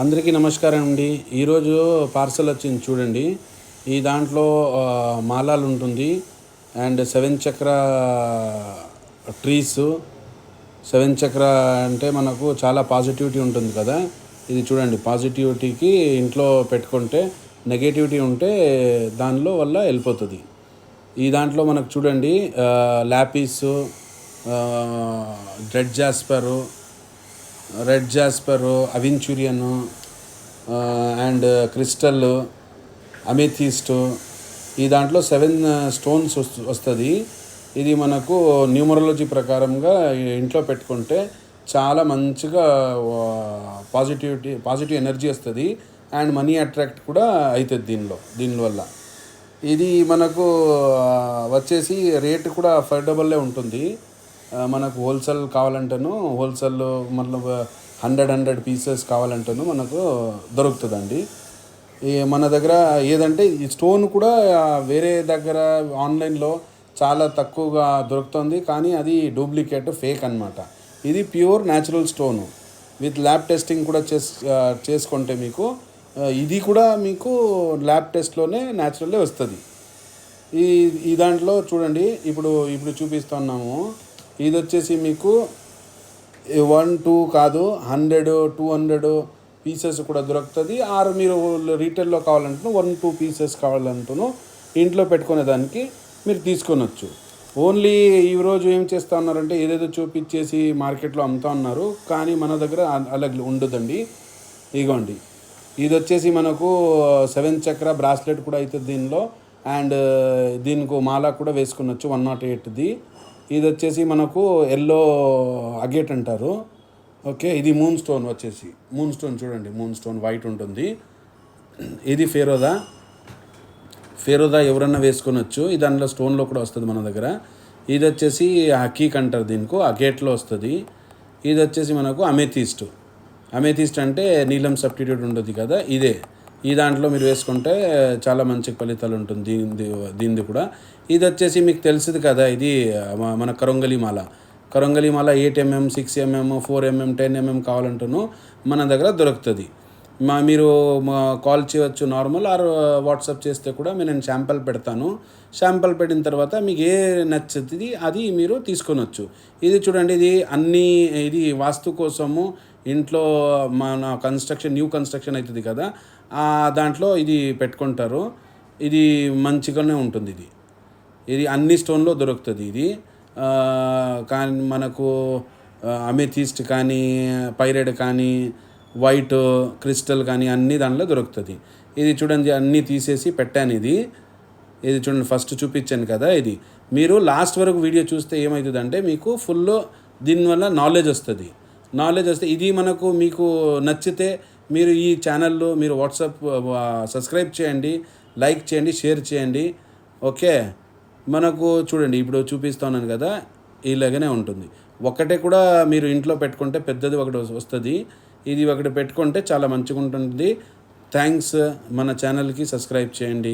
అందరికీ నమస్కారం అండి. ఈరోజు పార్సల్ వచ్చింది చూడండి. ఈ దాంట్లో మాలాలు ఉంటుంది అండ్ 7 చక్ర ట్రీస్. 7 చక్ర అంటే మనకు చాలా పాజిటివిటీ ఉంటుంది కదా. ఇది చూడండి, పాజిటివిటీకి ఇంట్లో పెట్టుకుంటే నెగటివిటీ ఉంటే దానిలో వల్ల వెళ్ళిపోతుంది. ఈ దాంట్లో మనకు చూడండి lapis, red jasper, aventurine and crystal, amethyst. ఈ దాంట్లో 7 స్టోన్స్ వస్తుంది. ఇది మనకు న్యూమరాలజీ ప్రకారంగా ఇంట్లో పెట్టుకుంటే చాలా మంచిగా పాజిటివ్ ఎనర్జీ వస్తుంది అండ్ మనీ అట్రాక్ట్ కూడా అవుతుంది దీనివల్ల. ఇది మనకు వచ్చేసి రేటు కూడా అఫోర్డబుల్లే ఉంటుంది. మనకు హోల్సేల్ కావాలంటేను హోల్సేల్ మతలబ్ 100 పీసెస్ కావాలంటేను మనకు దొరుకుతుందండి. మన దగ్గర ఏదంటే ఈ స్టోన్ కూడా వేరే దగ్గర ఆన్లైన్లో చాలా తక్కువగా దొరుకుతుంది, కానీ అది డూప్లికేట్, ఫేక్ అన్నమాట. ఇది pure natural stone with lab testing కూడా చేసుకుంటే మీకు ఇది కూడా మీకు ల్యాబ్ టెస్ట్లోనే న్యాచురల్లే వస్తుంది. ఈ దాంట్లో చూడండి, ఇప్పుడు చూపిస్తున్నాము. ఇది వచ్చేసి మీకు 1, 2 కాదు, 100, 200 పీసెస్ కూడా దొరుకుతుంది. ఆరు మీరు రీటైల్లో కావాలంటూ 1, 2 పీసెస్ కావాలంటూ ఇంట్లో పెట్టుకునేదానికి మీరు తీసుకొనొచ్చు. ఓన్లీ ఈరోజు ఏం చేస్తూ ఉన్నారంటే ఏదేదో చూపించేసి మార్కెట్లో అమ్ముతూ ఉన్నారు, కానీ మన దగ్గర అలా ఉండదండి. ఇగోండి, ఇది వచ్చేసి మనకు 7 చక్ర బ్రాస్లెట్ కూడా అవుతుంది దీనిలో. అండ్ దీనికి మాల కూడా వేసుకునొచ్చు 108ది. ఇది వచ్చేసి మనకు ఎల్లో అగేట్ అంటారు. ఓకే, ఇది మూన్ స్టోన్ వచ్చేసి మూన్ స్టోన్ చూడండి, మూన్ స్టోన్ వైట్ ఉంటుంది. ఇది ఫేరోదా ఎవరన్నా వేసుకొనొచ్చు. ఇది దాంట్లో స్టోన్లో కూడా వస్తుంది మన దగ్గర. ఇది వచ్చేసి హకీక్ అంటారు, దీనికి అగేట్లో వస్తుంది. ఇది వచ్చేసి మనకు అమెథిస్ట్ అంటే నీలం సబ్స్టిట్యూట్ ఉంటుంది కదా, ఈ దాంట్లో మీరు వేసుకుంటే చాలా మంచి ఫలితాలు ఉంటుంది దీనిది కూడా. ఇది వచ్చేసి మీకు తెలుసుది కదా, ఇది మన కరంగలి మాల 8 mm, 6 mm, 4 mm, 10 mm కావాలంటేను మన దగ్గర దొరుకుతుంది. మీరు కాల్ చేయవచ్చు నార్మల్, ఆర్ వాట్సాప్ చేస్తే కూడా నేను శాంపిల్ పెడతాను. శాంపిల్ పెట్టిన తర్వాత మీకు ఏ నచ్చుతుంది అది మీరు తీసుకొనొచ్చు. ఇది చూడండి, ఇది వాస్తు కోసము ఇంట్లో మన న్యూ కన్స్ట్రక్షన్ అవుతుంది కదా, దాంట్లో ఇది పెట్టుకుంటారు. ఇది మంచిగానే ఉంటుంది. ఇది అన్ని స్టోన్లో దొరుకుతుంది. ఇది కానీ మనకు అమెథిస్ట్ కానీ, పైరైడ్ కానీ, వైట్ క్రిస్టల్ కానీ అన్ని దాంట్లో దొరుకుతుంది. ఇది చూడండి, అన్నీ తీసేసి పెట్టాను. ఇది చూడండి, ఫస్ట్ చూపించాను కదా. ఇది మీరు లాస్ట్ వరకు వీడియో చూస్తే ఏమవుతుందంటే మీకు ఫుల్ దీనివల్ల నాలెడ్జ్ వస్తుంది. ఇది మీకు నచ్చితే మీరు ఈ ఛానల్లో మీరు వాట్సాప్ సబ్స్క్రైబ్ చేయండి, లైక్ చేయండి, షేర్ చేయండి. ఓకే, మనకు చూడండి, ఇప్పుడు చూపిస్తున్నాను కదా, ఇలాగనే ఉంటుంది. ఒకటే కూడా మీరు ఇంట్లో పెట్టుకుంటే పెద్దది ఒకటి వస్తుంది. ఇది ఒకటి పెట్టుకుంటే చాలా మంచిగా ఉంటుంది. థ్యాంక్స్. మన ఛానల్కి సబ్స్క్రైబ్ చేయండి.